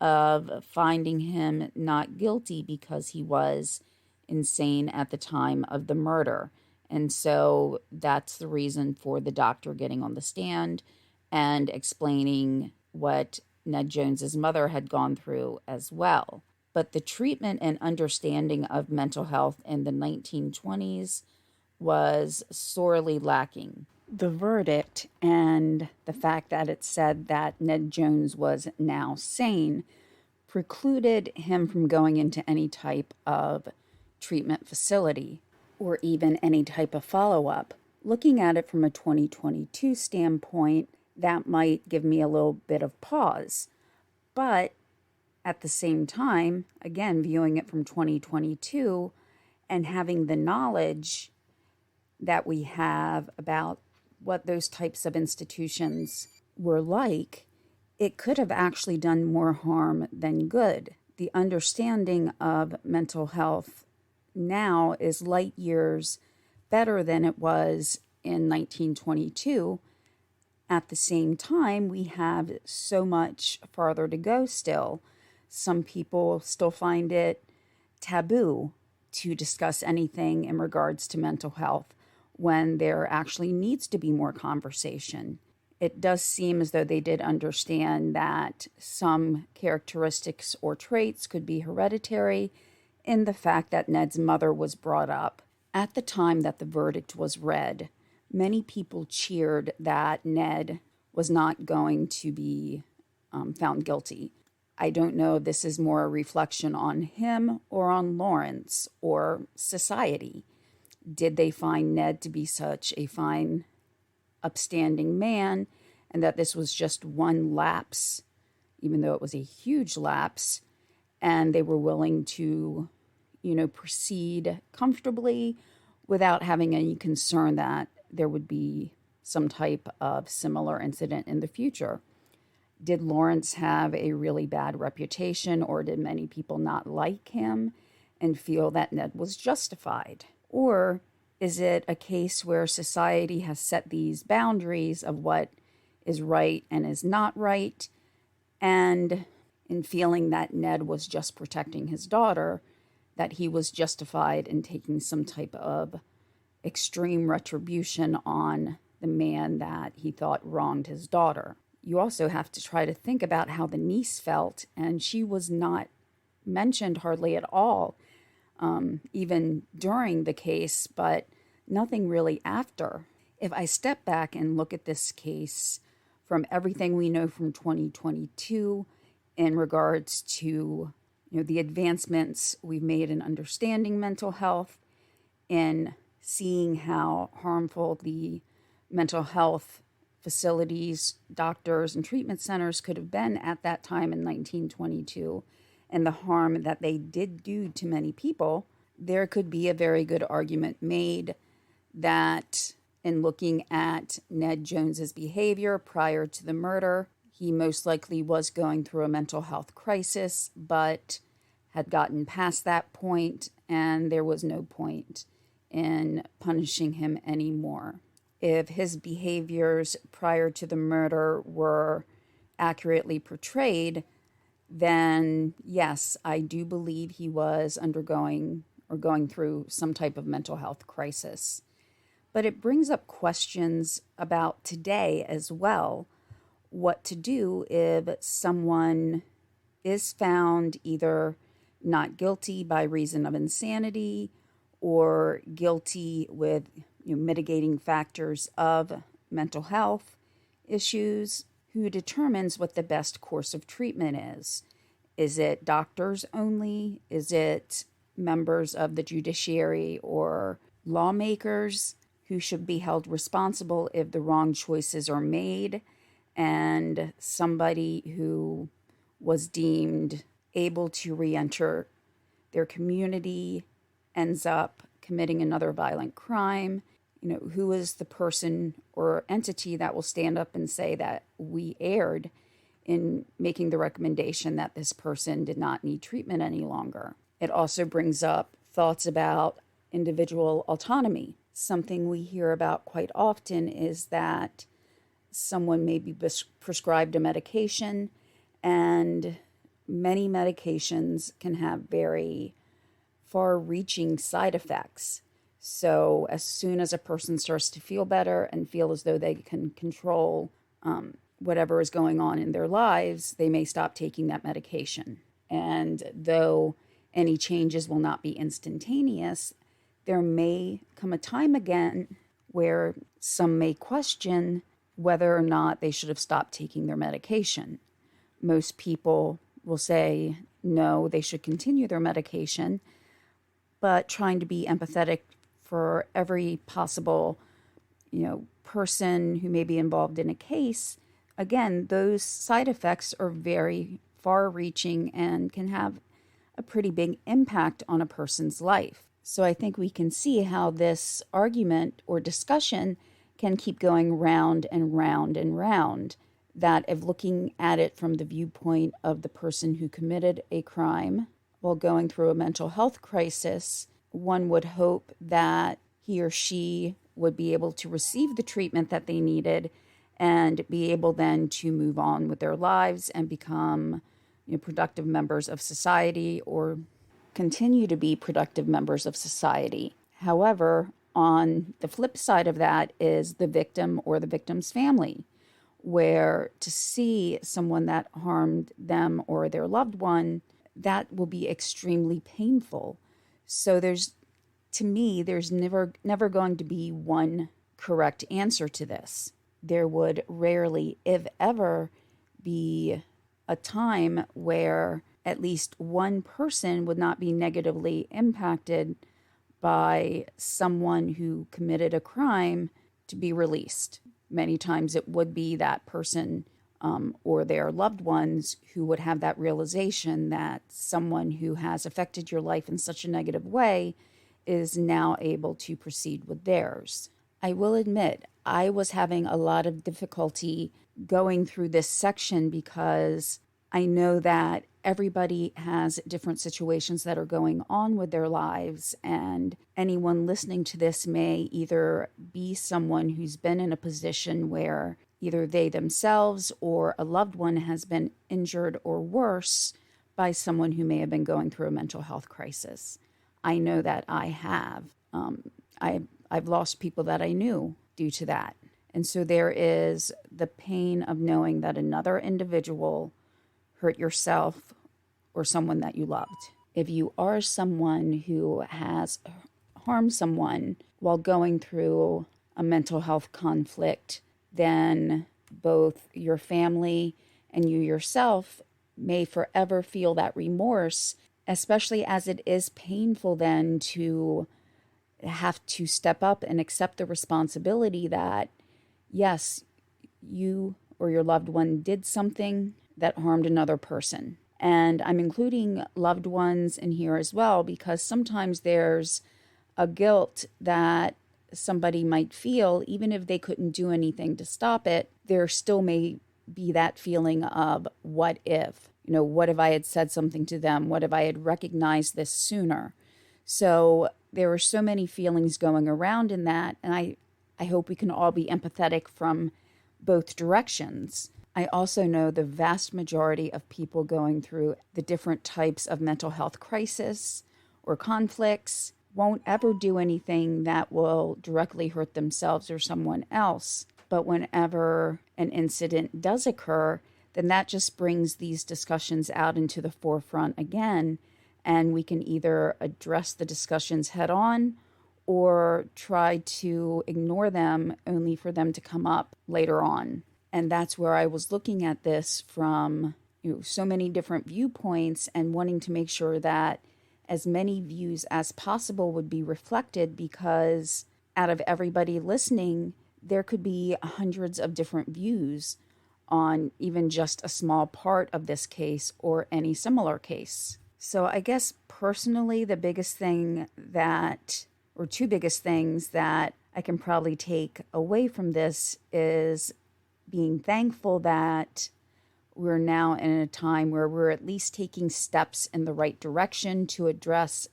of finding him not guilty because he was insane at the time of the murder. And so that's the reason for the doctor getting on the stand and explaining what Ned Jones's mother had gone through as well. But the treatment and understanding of mental health in the 1920s was sorely lacking. The verdict and the fact that it said that Ned Jones was now sane precluded him from going into any type of treatment facility or even any type of follow-up. Looking at it from a 2022 standpoint, that might give me a little bit of pause. But at the same time, again, viewing it from 2022 and having the knowledge that we have about what those types of institutions were like, it could have actually done more harm than good. The understanding of mental health now is light years better than it was in 1922. At the same time, we have so much farther to go still. Some people still find it taboo to discuss anything in regards to mental health when there actually needs to be more conversation. It does seem as though they did understand that some characteristics or traits could be hereditary in the fact that Ned's mother was brought up. At the time that the verdict was read, many people cheered that Ned was not going to be found guilty. I don't know if this is more a reflection on him or on Lawrence or society. Did they find Ned to be such a fine, upstanding man, and that this was just one lapse, even though it was a huge lapse, and they were willing to, proceed comfortably without having any concern that there would be some type of similar incident in the future? Did Lawrence have a really bad reputation, or did many people not like him and feel that Ned was justified? Or is it a case where society has set these boundaries of what is right and is not right, and in feeling that Ned was just protecting his daughter, that he was justified in taking some type of extreme retribution on the man that he thought wronged his daughter? You also have to try to think about how the niece felt, and she was not mentioned hardly at all, even during the case, but nothing really after. If I step back and look at this case from everything we know from 2022 in regards to the advancements we've made in understanding mental health, in seeing how harmful the mental health facilities, doctors, and treatment centers could have been at that time in 1922, and the harm that they did do to many people, there could be a very good argument made that in looking at Ned Jones's behavior prior to the murder, he most likely was going through a mental health crisis, but had gotten past that point, and there was no point in punishing him anymore. If his behaviors prior to the murder were accurately portrayed, then yes, I do believe he was undergoing or going through some type of mental health crisis. But it brings up questions about today as well. What to do if someone is found either not guilty by reason of insanity or guilty with mitigating factors of mental health issues. Who determines what the best course of treatment is? Is it doctors only? Is it members of the judiciary or lawmakers who should be held responsible if the wrong choices are made, and somebody who was deemed able to re-enter their community ends up committing another violent crime? Who is the person or entity that will stand up and say that we erred in making the recommendation that this person did not need treatment any longer? It also brings up thoughts about individual autonomy. Something we hear about quite often is that someone may be prescribed a medication, and many medications can have very far-reaching side effects. So as soon as a person starts to feel better and feel as though they can control whatever is going on in their lives, they may stop taking that medication. And though any changes will not be instantaneous, there may come a time again where some may question whether or not they should have stopped taking their medication. Most people will say no, they should continue their medication, but trying to be empathetic for every possible, person who may be involved in a case, again, those side effects are very far-reaching and can have a pretty big impact on a person's life. So I think we can see how this argument or discussion can keep going round and round and round. That if looking at it from the viewpoint of the person who committed a crime while going through a mental health crisis, one would hope that he or she would be able to receive the treatment that they needed and be able then to move on with their lives and become productive members of society or continue to be productive members of society. However, on the flip side of that is the victim or the victim's family, where to see someone that harmed them or their loved one, that will be extremely painful. So to me, there's never going to be one correct answer to this. There would rarely, if ever, be a time where at least one person would not be negatively impacted by someone who committed a crime to be released. Many times it would be that person or their loved ones who would have that realization that someone who has affected your life in such a negative way is now able to proceed with theirs. I will admit, I was having a lot of difficulty going through this section because I know that everybody has different situations that are going on with their lives, and anyone listening to this may either be someone who's been in a position where either they themselves or a loved one has been injured or worse by someone who may have been going through a mental health crisis. I know that I have. I've lost people that I knew due to that. And so there is the pain of knowing that another individual hurt yourself or someone that you loved. If you are someone who has harmed someone while going through a mental health conflict, then both your family and you yourself may forever feel that remorse, especially as it is painful then to have to step up and accept the responsibility that, yes, you or your loved one did something that harmed another person. And I'm including loved ones in here as well because sometimes there's a guilt that somebody might feel, even if they couldn't do anything to stop it, there still may be that feeling of what if? What if I had said something to them? What if I had recognized this sooner? So there are so many feelings going around in that, and I hope we can all be empathetic from both directions. I also know the vast majority of people going through the different types of mental health crisis or conflicts won't ever do anything that will directly hurt themselves or someone else. But whenever an incident does occur, then that just brings these discussions out into the forefront again, and we can either address the discussions head on or try to ignore them only for them to come up later on. And that's where I was looking at this from so many different viewpoints and wanting to make sure that as many views as possible would be reflected, because out of everybody listening, there could be hundreds of different views on even just a small part of this case or any similar case. So I guess personally, the biggest thing or two biggest things that I can probably take away from this is being thankful that we're now in a time where we're at least taking steps in the right direction to address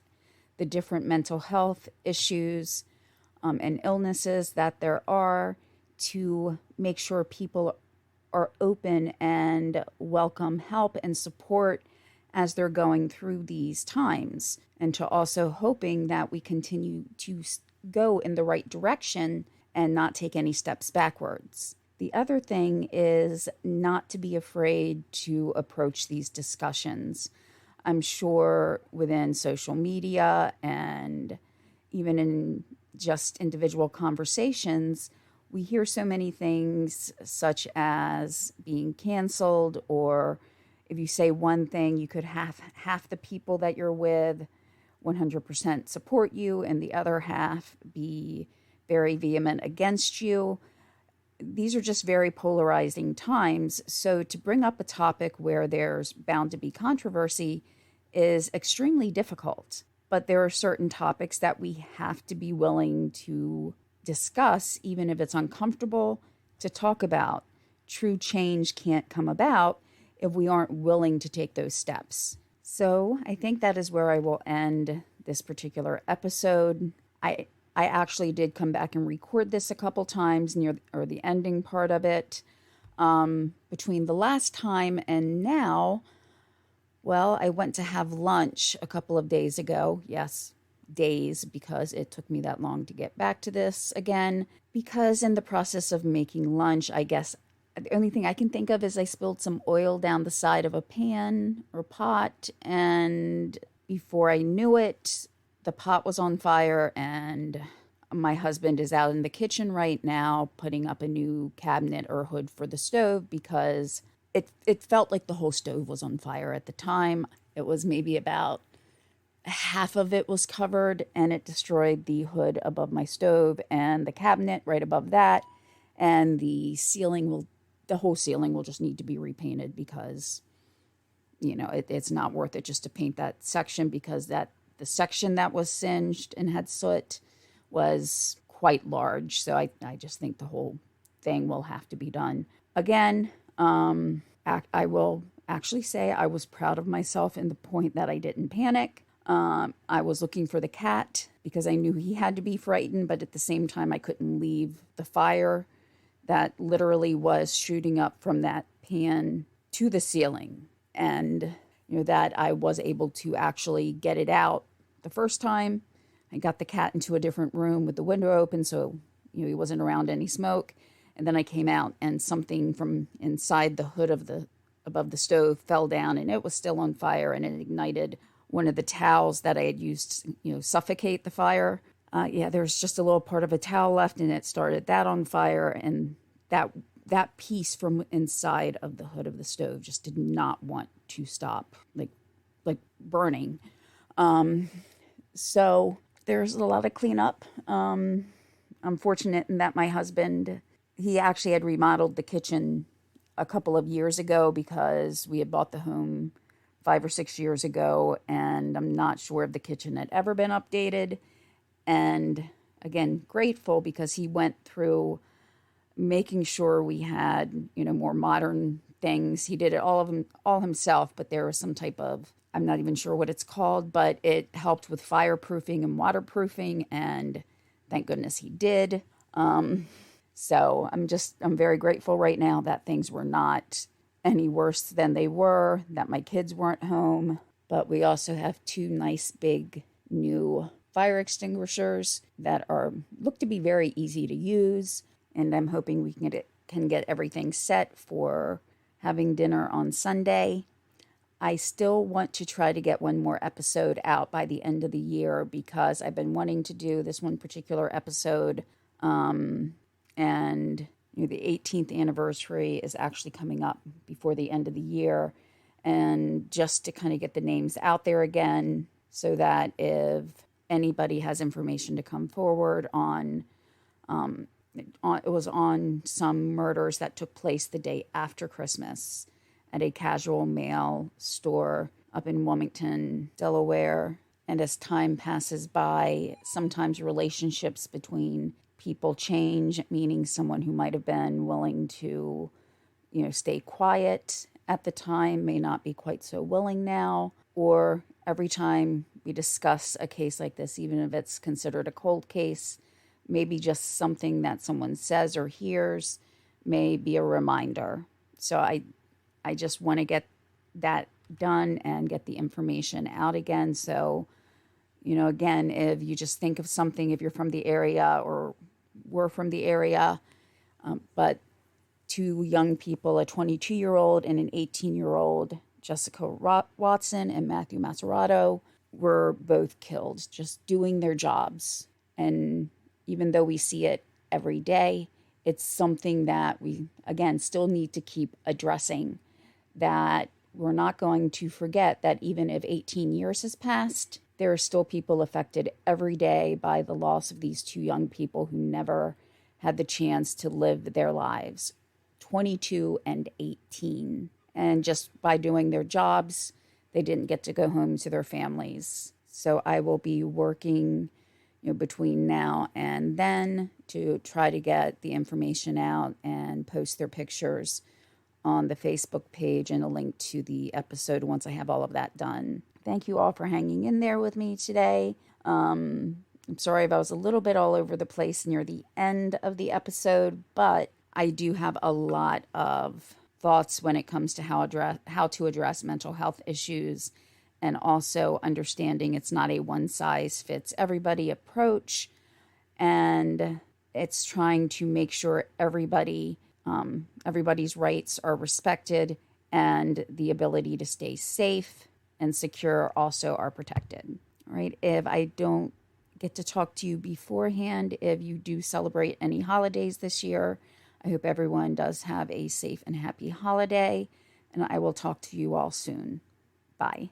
the different mental health issues and illnesses that there are, to make sure people are open and welcome help and support as they're going through these times, and to also hoping that we continue to go in the right direction and not take any steps backwards. The other thing is not to be afraid to approach these discussions. I'm sure within social media and even in just individual conversations, we hear so many things such as being canceled, or if you say one thing, you could have half the people that you're with 100% support you and the other half be very vehement against you. These are just very polarizing times. So to bring up a topic where there's bound to be controversy is extremely difficult. But there are certain topics that we have to be willing to discuss, even if it's uncomfortable to talk about. True change can't come about if we aren't willing to take those steps. So I think that is where I will end this particular episode. I actually did come back and record this a couple times the ending part of it. Between the last time and now, well, I went to have lunch a couple of days ago. Yes, days, because it took me that long to get back to this again. Because in the process of making lunch, I guess the only thing I can think of is I spilled some oil down the side of a pan or pot, and before I knew it, the pot was on fire, and my husband is out in the kitchen right now putting up a new cabinet or hood for the stove because it felt like the whole stove was on fire at the time. It was maybe about half of it was covered, and it destroyed the hood above my stove and the cabinet right above that, and the whole ceiling will just need to be repainted because, it's not worth it just to paint that section, because the section that was singed and had soot was quite large. So I just think the whole thing will have to be done again. I will actually say I was proud of myself in the point that I didn't panic. I was looking for the cat because I knew he had to be frightened, but at the same time, I couldn't leave the fire that literally was shooting up from that pan to the ceiling. And, that I was able to actually get it out the first time. I got the cat into a different room with the window open, so, he wasn't around any smoke. And then I came out, and something from inside the hood above the stove fell down, and it was still on fire, and it ignited one of the towels that I had used to, suffocate the fire. There was just a little part of a towel left, and it started that on fire, and that piece from inside of the hood of the stove just did not want to stop, like burning. So there's a lot of cleanup. I'm fortunate in that my husband, he actually had remodeled the kitchen a couple of years ago because we had bought the home 5 or 6 years ago, and I'm not sure if the kitchen had ever been updated. And again, grateful because he went through making sure we had, more modern things. He did it all himself, but there was some type of, I'm not even sure what it's called, but it helped with fireproofing and waterproofing, and thank goodness he did. So I'm very grateful right now that things were not any worse than they were, that my kids weren't home. But we also have 2 nice big new fire extinguishers that look to be very easy to use, and I'm hoping we can get everything set for having dinner on Sunday. I still want to try to get one more episode out by the end of the year because I've been wanting to do this one particular episode, and the 18th anniversary is actually coming up before the end of the year, and just to kind of get the names out there again so that if anybody has information to come forward on it was on some murders that took place the day after Christmas at a casual mail store up in Wilmington, Delaware. And as time passes by, sometimes relationships between people change, meaning someone who might have been willing to, stay quiet at the time may not be quite so willing now. Or every time we discuss a case like this, even if it's considered a cold case, maybe just something that someone says or hears may be a reminder. So I just want to get that done and get the information out again. So, again, if you just think of something, if you're from the area or were from the area, but 2 young people, a 22-year-old and an 18-year-old, Jessica Watson and Matthew Masserato, were both killed just doing their jobs. And even though we see it every day, it's something that we, again, still need to keep addressing, that we're not going to forget that even if 18 years has passed, there are still people affected every day by the loss of these 2 young people who never had the chance to live their lives, 22 and 18. And just by doing their jobs, they didn't get to go home to their families. So I will be working between now and then to try to get the information out and post their pictures on the Facebook page and a link to the episode once I have all of that done. Thank you all for hanging in there with me today. I'm sorry if I was a little bit all over the place near the end of the episode, but I do have a lot of thoughts when it comes to how to address mental health issues, and also understanding it's not a one-size-fits-everybody approach, and it's trying to make sure everybody's rights are respected and the ability to stay safe and secure also are protected. All right. If I don't get to talk to you beforehand, if you do celebrate any holidays this year, I hope everyone does have a safe and happy holiday, and I will talk to you all soon. Bye.